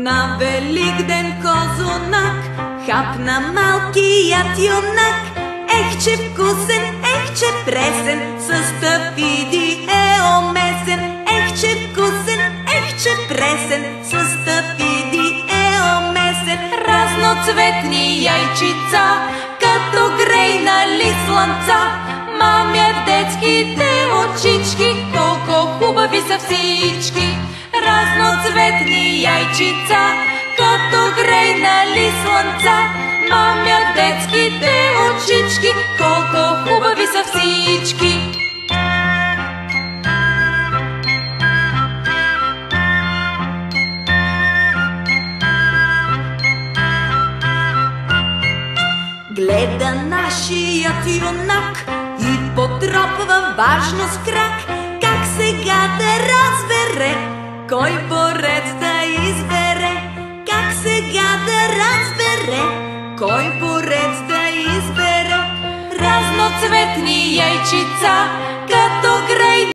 На Великден козунак хапна малкият юнак. Ех, че вкусен, ех, че пресен, с стъпиди е омесен. Ех, че вкусен, ех, че пресен, с стъпиди е омесен. Разноцветни яйчица, като грейнали слънца. Мамя детските очички, колко хубави са всички. Разноцветни яйчица, като грейнали слънца. Мамя детските очички, колко хубави са всички. Гледа нашият юнак и потропва важно с крак. Как сега да разбере кой поред да избере? Как сега да разбере кой поред да избере? Разноцветни яйчица, като грей